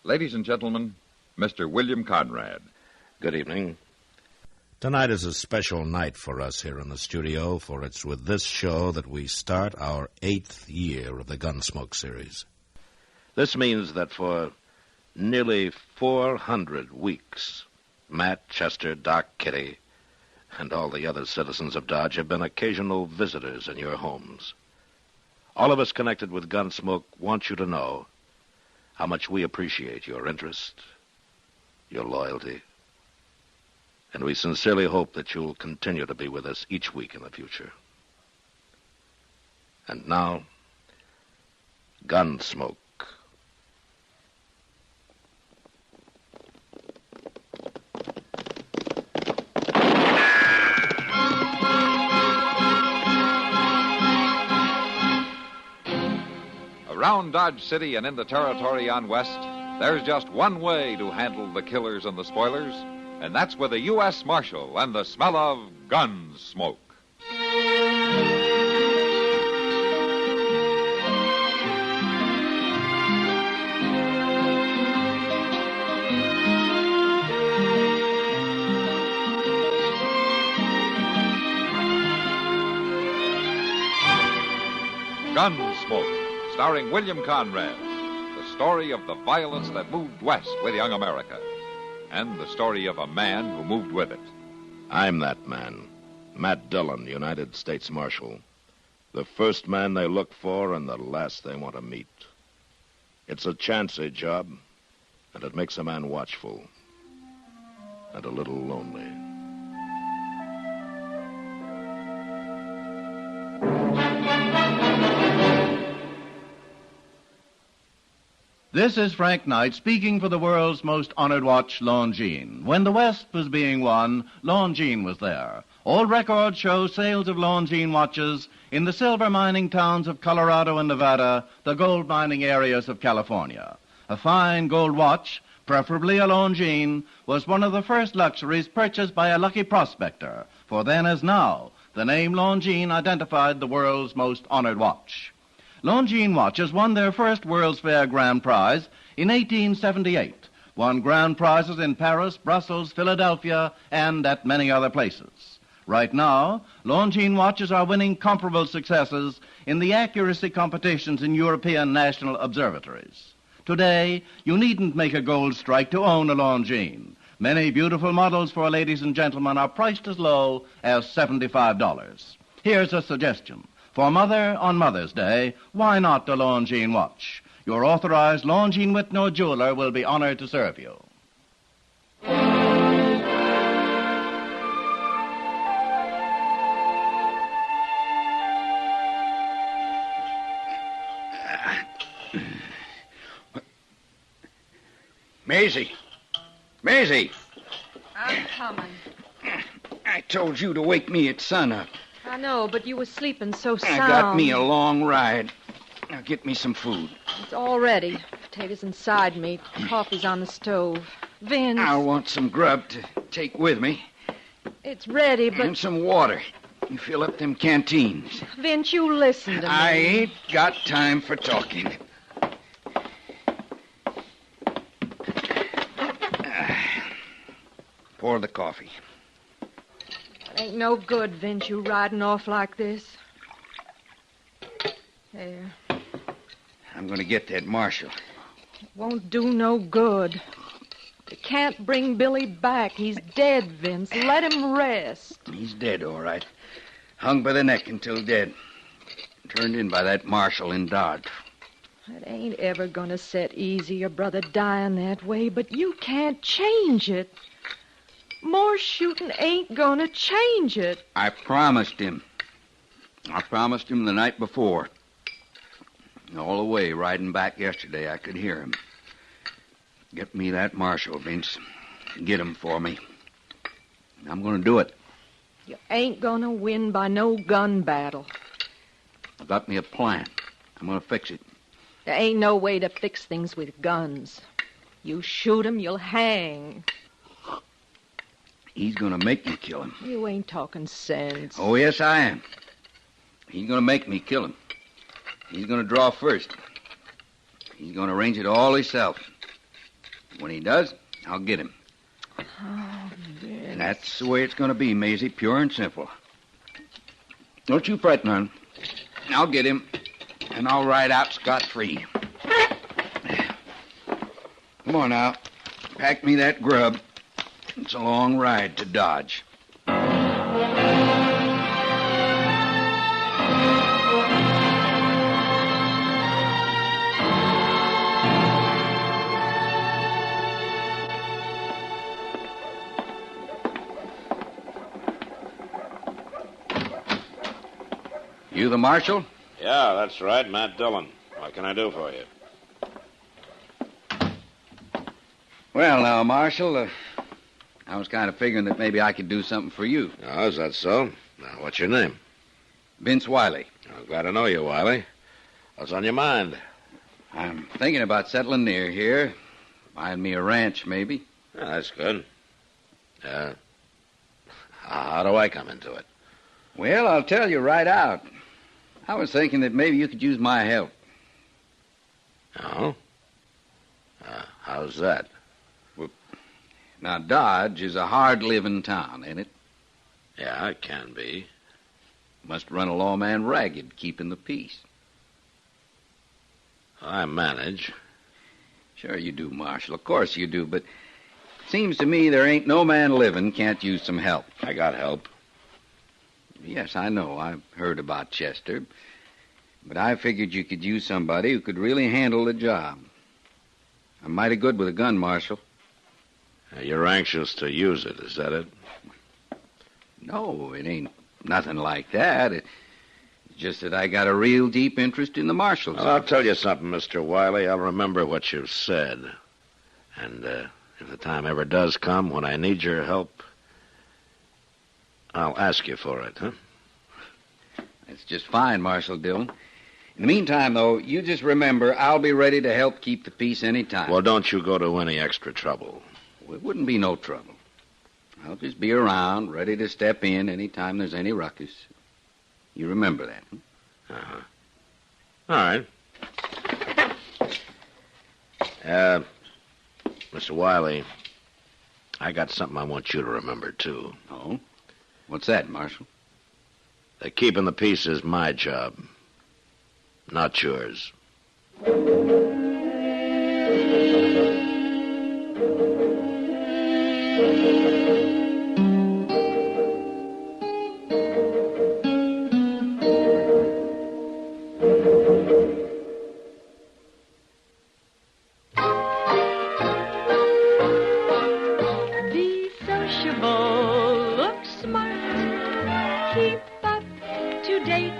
Ladies and gentlemen, Mr. William Conrad. Good evening. Tonight is a special night for us here in the studio, for it's with this show that we start our 8th year of the Gunsmoke series. This means that for nearly 400 weeks, Matt, Chester, Doc, Kitty, and all the other citizens of Dodge have been occasional visitors in your homes. All of us connected with Gunsmoke want you to know how much we appreciate your interest, your loyalty, and we sincerely hope that you'll continue to be with us each week in the future. And now, Gunsmoke. Around Dodge City and in the territory on West, there's just one way to handle the killers and the spoilers, and that's with a U.S. Marshal and the smell of Gunsmoke. Gunsmoke, starring William Conrad, the story of the violence that moved west with young America, and the story of a man who moved with it. I'm that man, Matt Dillon, United States Marshal. The first man they look for and the last they want to meet. It's a chancy job, and it makes a man watchful and a little lonely. This is Frank Knight speaking for the world's most honored watch, Longines. When the West was being won, Longines was there. Old records show sales of Longines watches in the silver mining towns of Colorado and Nevada, the gold mining areas of California. A fine gold watch, preferably a Longines, was one of the first luxuries purchased by a lucky prospector, for then as now, the name Longines identified the world's most honored watch. Longines watches won their first World's Fair Grand Prize in 1878, won grand prizes in Paris, Brussels, Philadelphia, and at many other places. Right now, Longines watches are winning comparable successes in the accuracy competitions in European national observatories. Today, you needn't make a gold strike to own a Longines. Many beautiful models for ladies and gentlemen are priced as low as $75. Here's a suggestion. For Mother on Mother's Day, why not the Longines watch? Your authorized Longines Whitney jeweler will be honored to serve you. Maisie! Maisie! I'm coming. I told you to wake me at sunup. I know, but you were sleeping so sound. I got me a long ride. Now get me some food. It's all ready. Potatoes and side meat. Coffee's on the stove. Vince. I'll want some grub to take with me. It's ready, but... And some water. You fill up them canteens. Vince, you listen to me. I ain't got time for talking. Pour the coffee. It ain't no good, Vince, you riding off like this. There. I'm going to get that marshal. It won't do no good. You can't bring Billy back. He's dead, Vince. Let him rest. He's dead, all right. Hung by the neck until dead. Turned in by that marshal in Dodge. It ain't ever gonna set easy, your brother dying that way, but you can't change it. More shooting ain't gonna change it. I promised him. I promised him the night before. All the way riding back yesterday, I could hear him. Get me that marshal, Vince. Get him for me. I'm going to do it. You ain't gonna win by no gun battle. I got me a plan. I'm going to fix it. There ain't no way to fix things with guns. You shoot him, you'll hang. He's going to make me kill him. You ain't talking sense. Oh, yes, I am. He's going to make me kill him. He's going to draw first. He's going to arrange it all himself. When he does, I'll get him. Oh, Vince. And that's the way it's going to be, Maisie, pure and simple. Don't you fret none. I'll get him, and I'll ride out scot-free. Come on now. Pack me that grub. It's a long ride to Dodge. You the marshal? Yeah, that's right, Matt Dillon. What can I do for you? Well, now, Marshal, I was kind of figuring that maybe I could do something for you. Oh, is that so? Now, what's your name? Vince Wiley. I'm glad to know you, Wiley. What's on your mind? I'm thinking about settling near here. Buying me a ranch, maybe. Yeah, that's good. How do I come into it? Well, I'll tell you right out. I was thinking that maybe you could use my help. Oh? How's that? Now, Dodge is a hard-living town, ain't it? Yeah, it can be. Must run a lawman ragged, keeping the peace. I manage. Sure you do, Marshal. Of course you do, but it seems to me there ain't no man living can't use some help. I got help. Yes, I know. I've heard about Chester. But I figured you could use somebody who could really handle the job. I'm mighty good with a gun, Marshal. You're anxious to use it, is that it? No, it ain't nothing like that. It's just that I got a real deep interest in the marshals. Well, I'll tell you something, Mr. Wiley. I'll remember what you've said. And if the time ever does come when I need your help, I'll ask you for it, huh? That's just fine, Marshal Dillon. In the meantime, though, you just remember I'll be ready to help keep the peace any time. Well, don't you go to any extra trouble. Well, it wouldn't be no trouble. I'll just be around, ready to step in any time there's any ruckus. You remember that, huh? Uh-huh. All right. Mr. Wiley, I got something I want you to remember, too. Oh? What's that, Marshal? That keeping the peace is my job, not yours. Be sociable, look smart, keep up to date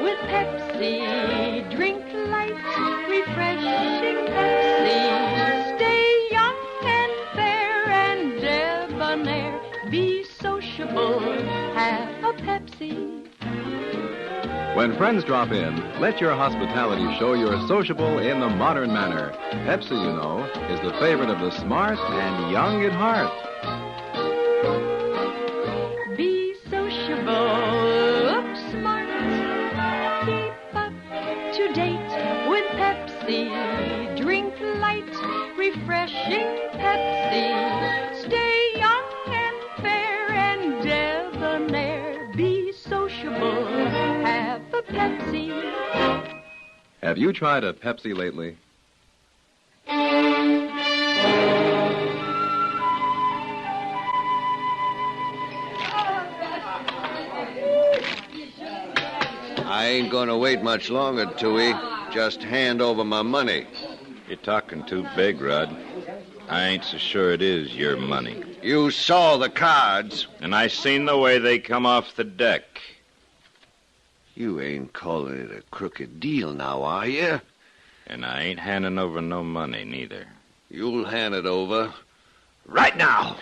with Pepsi, drink light, refreshing Pepsi, stay young and fair and debonair, be sociable, have a Pepsi. When friends drop in, let your hospitality show you're sociable in the modern manner. Pepsi, you know, is the favorite of the smart and young at heart. Be sociable, look smart, keep up to date with Pepsi, drink light, refreshing Pepsi, stay young and fair and debonair, be sociable, have a Pepsi. Have you tried a Pepsi lately? I ain't gonna wait much longer, Tooey. Just hand over my money. You're talking too big, Rod. I ain't so sure it is your money. You saw the cards. And I seen the way they come off the deck. You ain't calling it a crooked deal now, are you? And I ain't handing over no money, neither. You'll hand it over right now.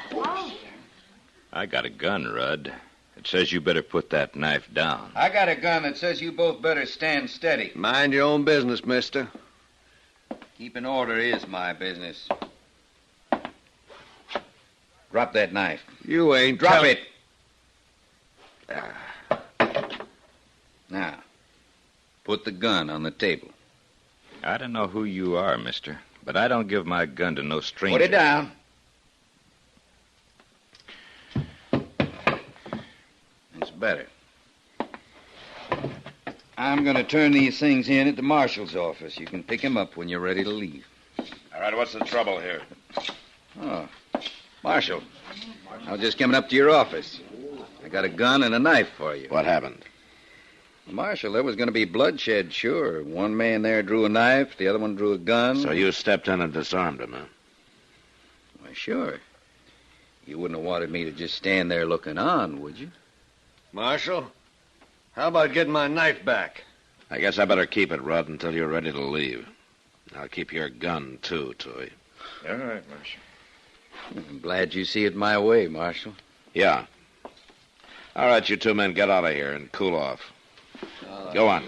I got a gun, Rudd. It says you better put that knife down. I got a gun that says you both better stand steady. Mind your own business, mister. Keeping order is my business. Drop that knife. You ain't Drop it. Now, put the gun on the table. I don't know who you are, mister, But I don't give my gun to no stranger. Put it down. It's better. I'm going to turn these things in at the marshal's office. You can pick them up when you're ready to leave. All right, what's the trouble here? Oh, Marshal, I was just coming up to your office. I got a gun and a knife for you. What happened? Marshal, there was going to be bloodshed, sure. One man there drew a knife, the other one drew a gun. So you stepped in and disarmed him, huh? Why, sure. You wouldn't have wanted me to just stand there looking on, would you? Marshal, how about getting my knife back? I guess I better keep it, Rudd, until you're ready to leave. I'll keep your gun, too, Tui. All right, Marshal. I'm glad you see it my way, Marshal. Yeah. All right, you two men, get out of here and cool off. Go on.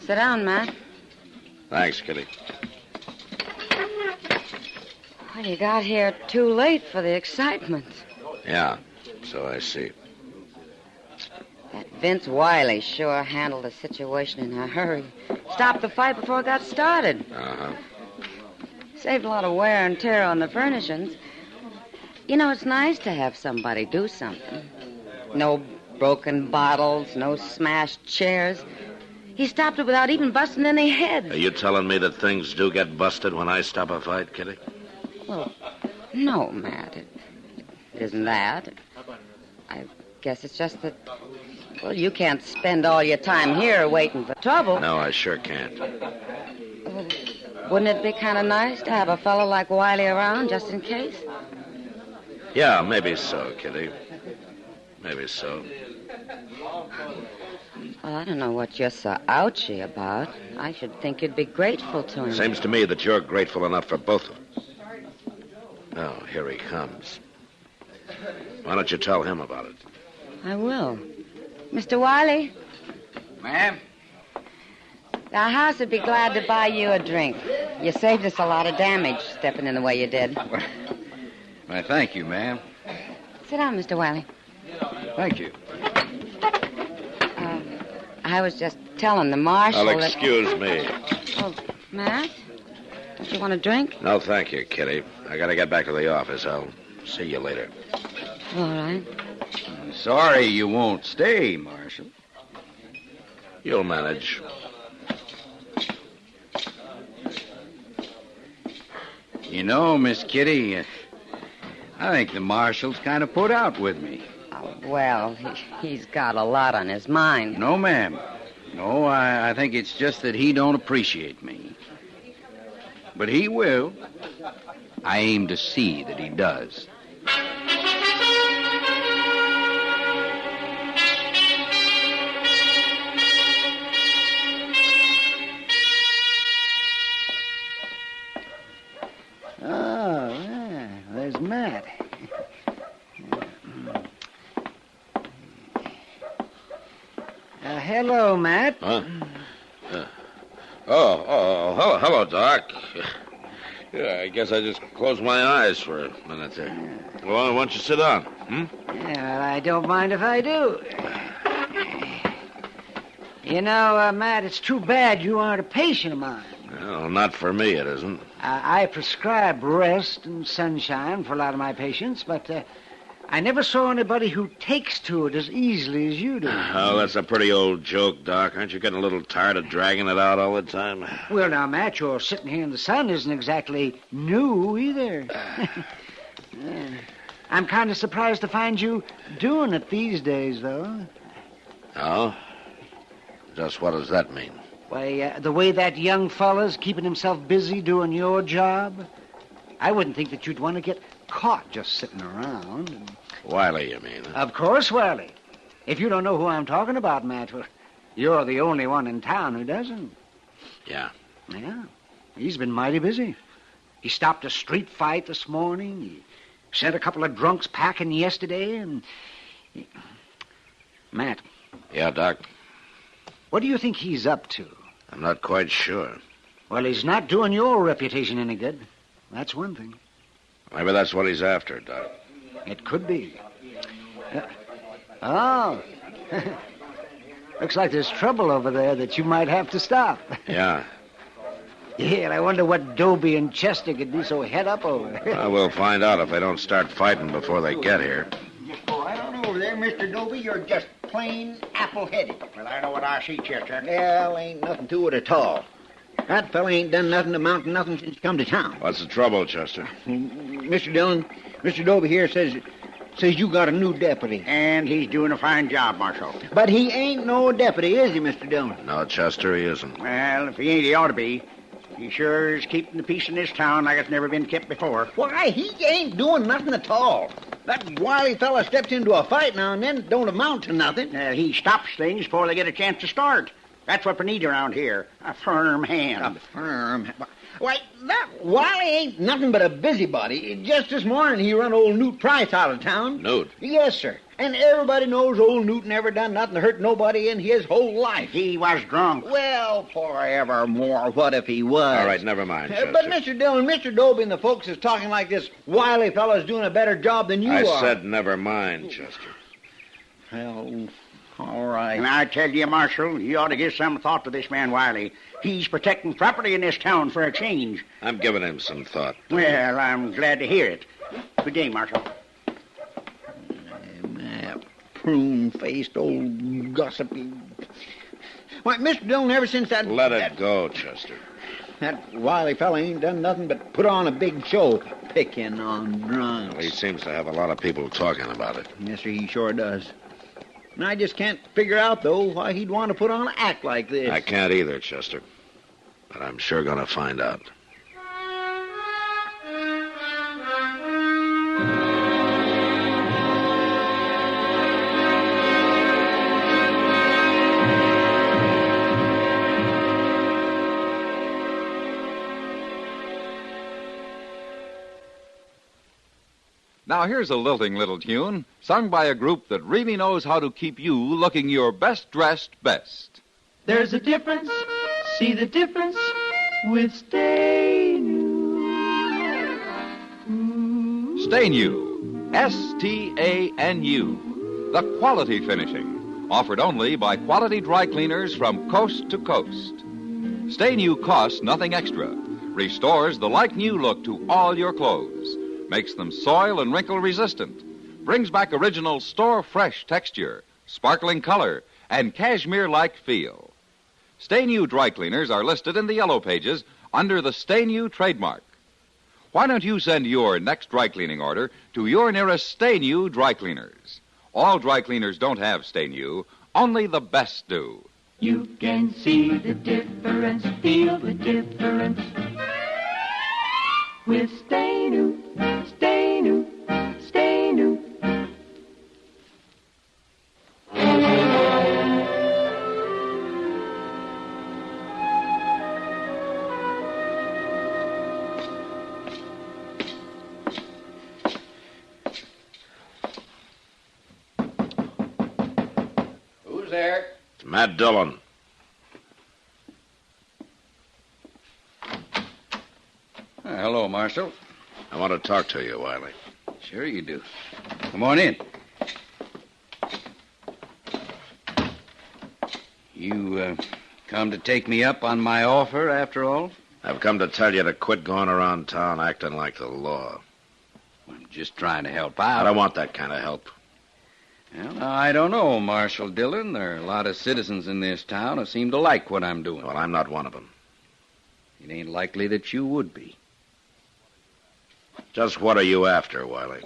Sit down, Matt. Thanks, Kitty. Well, you got here too late for the excitement. Yeah, so I see. That Vince Wiley sure handled the situation in a hurry. Stopped the fight before it got started. Uh-huh. Saved a lot of wear and tear on the furnishings. You know, it's nice to have somebody do something. No broken bottles, no smashed chairs. He stopped it without even busting any heads. Are you telling me that things do get busted when I stop a fight, Kitty? Well, no, Matt. It isn't that. I guess it's just that, well, you can't spend all your time here waiting for trouble. No, I sure can't. Wouldn't it be kind of nice to have a fellow like Wiley around just in case? Yeah, maybe so, Kitty. Maybe so. Well, I don't know what you're so ouchy about. I should think you'd be grateful to him. Seems to me that you're grateful enough for both of them. Oh, here he comes. Why don't you tell him about it? I will. Mr. Wiley? Ma'am? The house would be glad to buy you a drink. You saved us a lot of damage stepping in the way you did. Why, thank you, ma'am. Sit down, Mr. Wiley. Thank you. I was just telling the marshal Well, excuse me. Oh, Matt? Don't you want a drink? No, thank you, Kitty. I gotta get back to the office. I'll see you later. All right. I'm sorry you won't stay, Marshal. You'll manage. You know, Miss Kitty, I think the Marshal's kind of put out with me. Oh, well, he's got a lot on his mind. No, ma'am. No, I think it's just that he don't appreciate me. But he will. I aim to see that he does. Oh, yeah, there's Matt. Hello, Matt. Huh? Hello, Doc. Yeah, I guess I just closed my eyes for a minute there. Well, why don't you sit down? Yeah, well, I don't mind if I do. You know, Matt, it's too bad you aren't a patient of mine. Well, not for me, it isn't. I prescribe rest and sunshine for a lot of my patients, but I never saw anybody who takes to it as easily as you do. Oh, that's a pretty old joke, Doc. Aren't you getting a little tired of dragging it out all the time? Well, now, Matt, your sitting here in the sun isn't exactly new either. Yeah. I'm kind of surprised to find you doing it these days, though. Oh? Just what does that mean? Why, the way that young fella's keeping himself busy doing your job, I wouldn't think that you'd want to get caught just sitting around. Wiley, you mean? Huh? Of course, Wiley. If you don't know who I'm talking about, Matt, well, you're the only one in town who doesn't. Yeah. Yeah. He's been mighty busy. He stopped a street fight this morning. He sent a couple of drunks packing yesterday, and... Matt. Yeah, Doc? What do you think he's up to? I'm not quite sure. Well, he's not doing your reputation any good. That's one thing. Maybe that's what he's after, Doc. It could be. Oh. Looks like there's trouble over there that you might have to stop. Yeah. Yeah, and I wonder what Dobie and Chester could be so head up over. We'll find out if they don't start fighting before they get here. Just go right on over there, Mr. Dobie. You're just plain apple-headed. Well, I know what I see, Chester. Well, ain't nothing to it at all. That fella ain't done nothing amount to nothing since he come to town. What's the trouble, Chester? Mr. Dillon, Mr. Dobie here says you got a new deputy. And he's doing a fine job, Marshal. But he ain't no deputy, is he, Mr. Dillon? No, Chester, he isn't. Well, if he ain't, he ought to be. He sure is keeping the peace in this town like it's never been kept before. Why, he ain't doing nothing at all. That wily fella steps into a fight now and then, don't amount to nothing. He stops things before they get a chance to start. That's what we need around here, a firm hand. A firm hand? Why, that Wally ain't nothing but a busybody. Just this morning he run old Newt Price out of town. Newt? Yes, sir. And everybody knows old Newt never done nothing to hurt nobody in his whole life. He was drunk. Well, forevermore, what if he was? All right, never mind, Chester. But Mr. Dillon, Mr. Dobie and the folks is talking like this wily fellow's doing a better job than you are. I said never mind, Chester. Well, all right. And I tell you, Marshal, you ought to give some thought to this man Wiley. He's protecting property in this town for a change. I'm giving him some thought. Well, I'm glad to hear it. Good day, Marshal. Prune-faced old gossipy. Why, Mr. Dillon, ever since that... Let it go, Chester. That wily fella ain't done nothing but put on a big show, picking on drunks. Well, he seems to have a lot of people talking about it. Yes, sir, he sure does. And I just can't figure out, though, why he'd want to put on an act like this. I can't either, Chester. But I'm sure going to find out. Now here's a lilting little tune sung by a group that really knows how to keep you looking your best dressed best. There's a difference, see the difference with Stainu. Stainu, S-T-A-N-U, the quality finishing, offered only by quality dry cleaners from coast to coast. Stainu costs nothing extra, restores the like-new look to all your clothes, makes them soil and wrinkle resistant, brings back original store-fresh texture, sparkling color, and cashmere-like feel. Stainu dry cleaners are listed in the yellow pages under the Stainu trademark. Why don't you send your next dry cleaning order to your nearest Stainu dry cleaners? All dry cleaners don't have Stainu, only the best do. You can see the difference, feel the difference with Stainu, Stainu, Stainu. Who's there? It's Matt Dillon. Hello, Marshal. I want to talk to you, Wiley. Sure you do. Come on in. You, come to take me up on my offer, after all? I've come to tell you to quit going around town acting like the law. I'm just trying to help out. I don't want that kind of help. Well, I don't know, Marshal Dillon. There are a lot of citizens in this town who seem to like what I'm doing. Well, I'm not one of them. It ain't likely that you would be. Just what are you after, Wiley?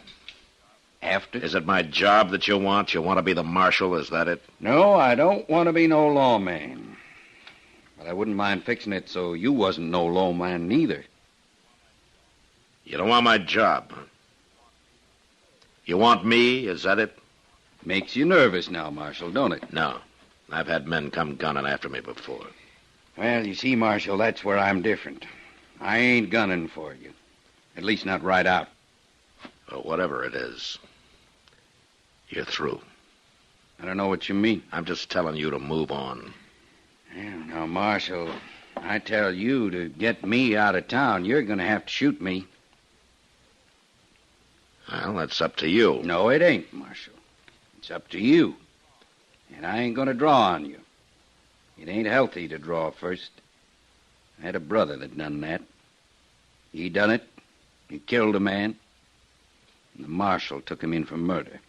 After? Is it my job that you want? You want to be the marshal, is that it? No, I don't want to be no lawman. But I wouldn't mind fixing it so you wasn't no lawman neither. You don't want my job, huh? You want me, is that it? Makes you nervous now, Marshal, don't it? No. I've had men come gunning after me before. Well, you see, Marshal, that's where I'm different. I ain't gunning for you. At least not right out. Well, whatever it is, you're through. I don't know what you mean. I'm just telling you to move on. Well, now, Marshal, I tell you to get me out of town, you're going to have to shoot me. Well, that's up to you. No, it ain't, Marshal. It's up to you. And I ain't going to draw on you. It ain't healthy to draw first. I had a brother that done that. He done it. He killed a man. And the marshal took him in for murder.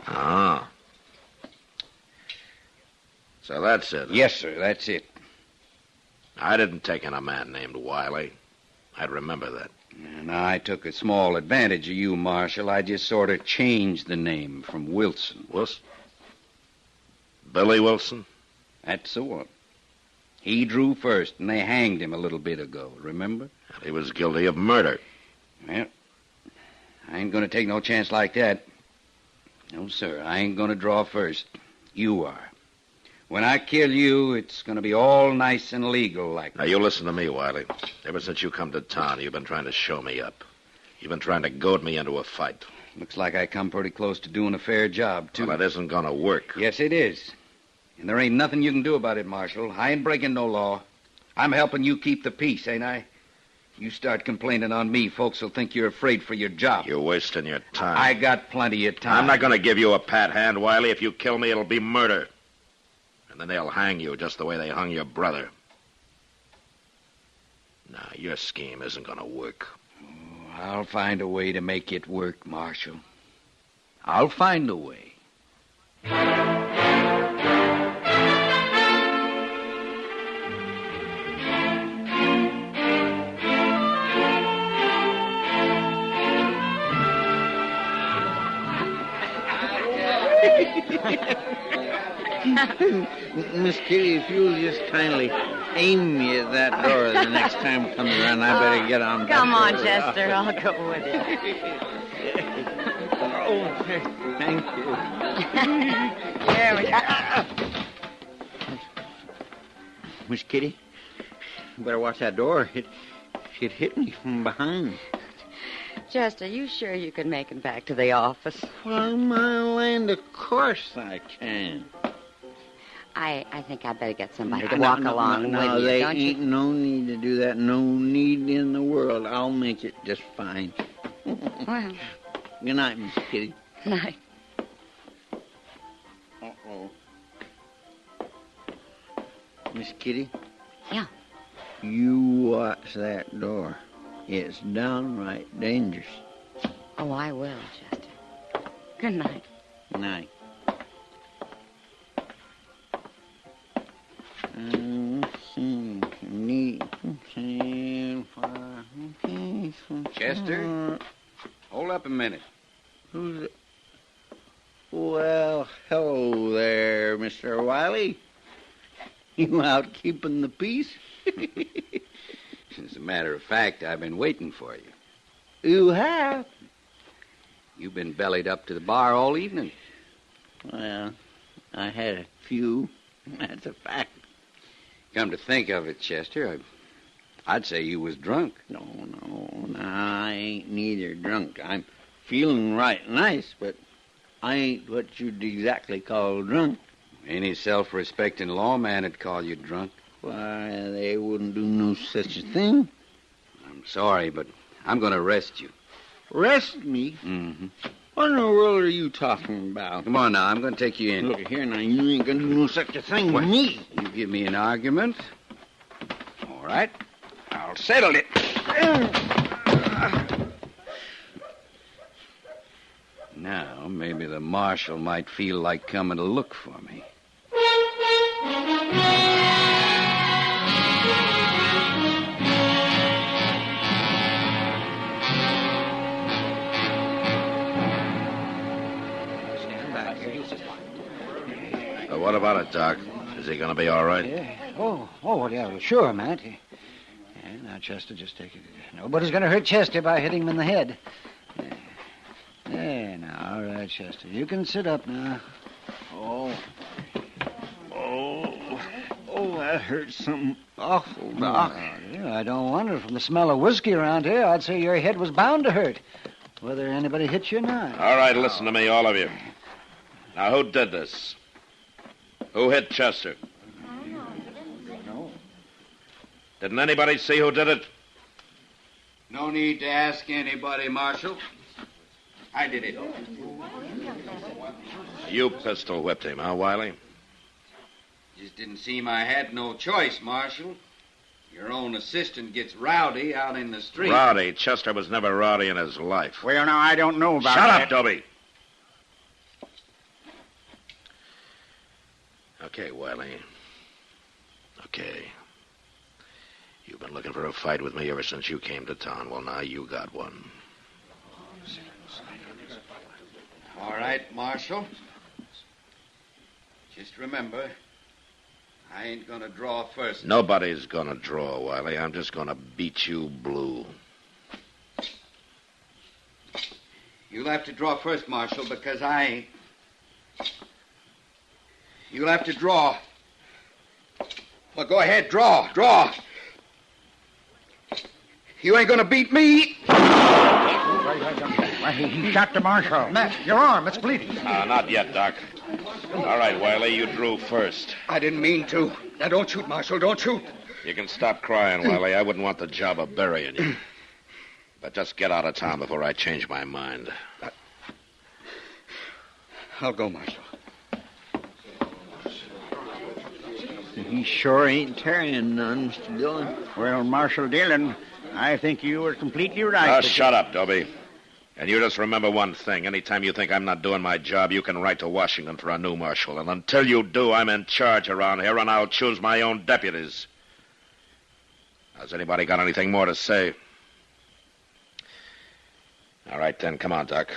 Ah. So that's it. Yes, sir, that's it. I didn't take in a man named Wiley. I'd remember that. And I took a small advantage of you, Marshal. I just sort of changed the name from Wilson. Wilson? Billy Wilson? That's the one. He drew first, and they hanged him a little bit ago, remember? He was guilty of murder. Well, I ain't going to take no chance like that. No, sir, I ain't going to draw first. You are. When I kill you, it's going to be all nice and legal like that. Now, you listen to me, Wiley. Ever since you come to town, you've been trying to show me up. You've been trying to goad me into a fight. Looks like I come pretty close to doing a fair job, too. Well, it isn't going to work. Yes, it is. And there ain't nothing you can do about it, Marshal. I ain't breaking no law. I'm helping you keep the peace, ain't I? You start complaining on me, folks will think you're afraid for your job. You're wasting your time. I got plenty of time. I'm not going to give you a pat hand, Wiley. If you kill me, it'll be murder. And then they'll hang you just the way they hung your brother. Now, your scheme isn't going to work. Oh, I'll find a way to make it work, Marshal. I'll find a way. Miss Kitty, if you'll just kindly aim me at that door the next time it comes around, I better get on. Come on, Chester. I'll go with you. Oh, thank you. There we go. Miss Kitty, you better watch that door. It hit me from behind. Chester, you sure you can make it back to the office? Well, my land, of course I can. I think I'd better get somebody to walk along with you, there don't ain't you? no need to do that. No need in the world. I'll make it just fine. Well, Good night, Miss Kitty. night. Uh-oh. Miss Kitty? Yeah. You watch that door. It's downright dangerous. Oh, I will, Chester. Good night. Night. Chester? Hold up a minute. Who's it? Well, hello there, Mr. Wiley. You out keeping the peace? As a matter of fact, I've been waiting for you. You have? You've been bellied up to the bar all evening. Well, I had a few. That's a fact. Come to think of it, Chester, I'd say you was drunk. No, I ain't neither drunk. I'm feeling right nice, but I ain't what you'd exactly call drunk. Any self-respecting lawman would call you drunk. Why, they wouldn't do no such a thing. I'm sorry, but I'm going to arrest you. Arrest me? Mm-hmm. What in the world are you talking about? Come on now, I'm going to take you in. Look here now, you ain't going to do no such a thing with me. You give me an argument. All right. I'll settle it. Now, maybe the marshal might feel like coming to look for me. What about it, Doc? Is he going to be all right? Yeah. Oh, yeah, sure, Matt. Yeah, now, Chester, just take it. Nobody's going to hurt Chester by hitting him in the head. There, now, all right, Chester. You can sit up now. Oh, that hurts something awful, Doc. Yeah, I don't wonder. From the smell of whiskey around here, I'd say your head was bound to hurt, whether anybody hit you or not. All right, listen to me, all of you. Now, who did this? Who hit Chester? No. Didn't anybody see who did it? No need to ask anybody, Marshal. I did it. You pistol whipped him, huh, Wiley? Just didn't seem I had no choice, Marshal. Your own assistant gets rowdy out in the street. Rowdy? Chester was never rowdy in his life. Well, now, I don't know about Shut that. up, Dobie. Okay, Wiley. Okay. You've been looking for a fight with me ever since you came to town. Well, now you got one. All right, Marshal. Just remember, I ain't gonna draw first. Nobody's gonna draw, Wiley. I'm just gonna beat you blue. You'll have to draw first, Marshal, because I ain't. You'll have to draw. Well, go ahead, draw. You ain't gonna beat me. Why, he shot the Marshal. Matt, your arm, it's bleeding. Not yet, Doc. All right, Wiley, you drew first. I didn't mean to. Now, don't shoot, Marshal, don't shoot. You can stop crying, Wiley. I wouldn't want the job of burying you. But just get out of town before I change my mind. I'll go, Marshal. He sure ain't carrying none, Mr. Dillon. Well, Marshal Dillon, I think you were completely right. Shut up, Dobie. And you just remember one thing. Anytime you think I'm not doing my job, you can write to Washington for a new marshal. And until you do, I'm in charge around here, and I'll choose my own deputies. Has anybody got anything more to say? All right, then. Come on, Doc.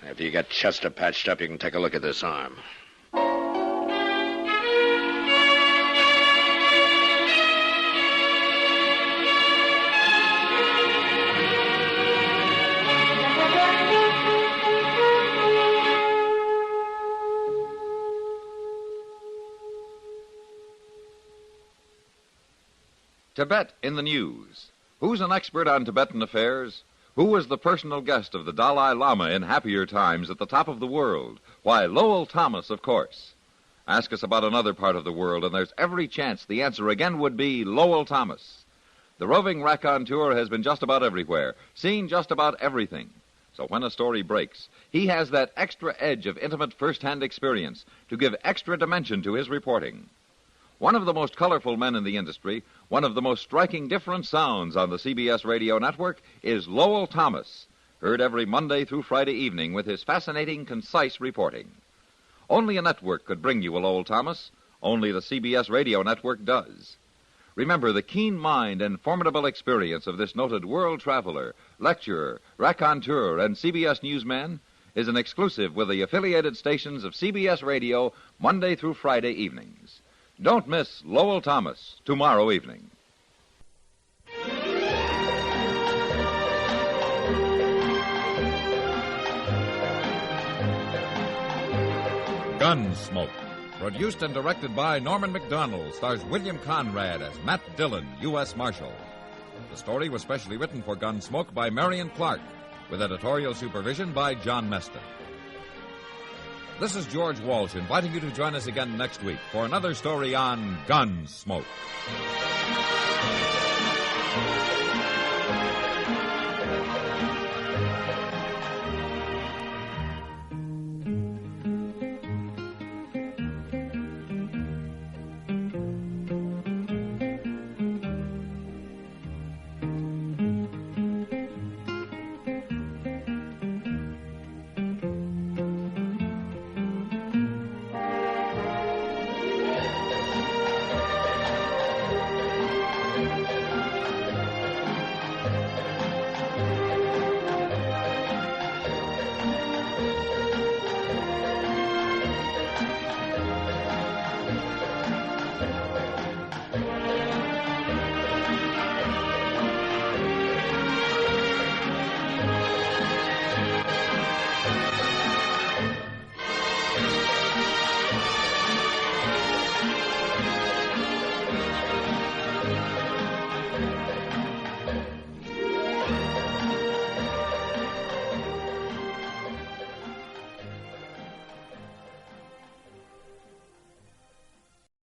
After you get Chester patched up, you can take a look at this arm. Tibet in the news. Who's an expert on Tibetan affairs? Who was the personal guest of the Dalai Lama in happier times at the top of the world? Why, Lowell Thomas, of course. Ask us about another part of the world, and there's every chance the answer again would be Lowell Thomas. The roving raconteur has been just about everywhere, seen just about everything. So when a story breaks, he has that extra edge of intimate first-hand experience to give extra dimension to his reporting. One of the most colorful men in the industry, one of the most striking different sounds on the CBS radio network is Lowell Thomas, heard every Monday through Friday evening with his fascinating, concise reporting. Only a network could bring you a Lowell Thomas. Only the CBS radio network does. Remember, the keen mind and formidable experience of this noted world traveler, lecturer, raconteur, and CBS newsman is an exclusive with the affiliated stations of CBS radio Monday through Friday evenings. Don't miss Lowell Thomas tomorrow evening. Gunsmoke, produced and directed by Norman Macdonald, stars William Conrad as Matt Dillon, U.S. Marshal. The story was specially written for Gunsmoke by Marion Clark, with editorial supervision by John Meston. This is George Walsh inviting you to join us again next week for another story on Gunsmoke.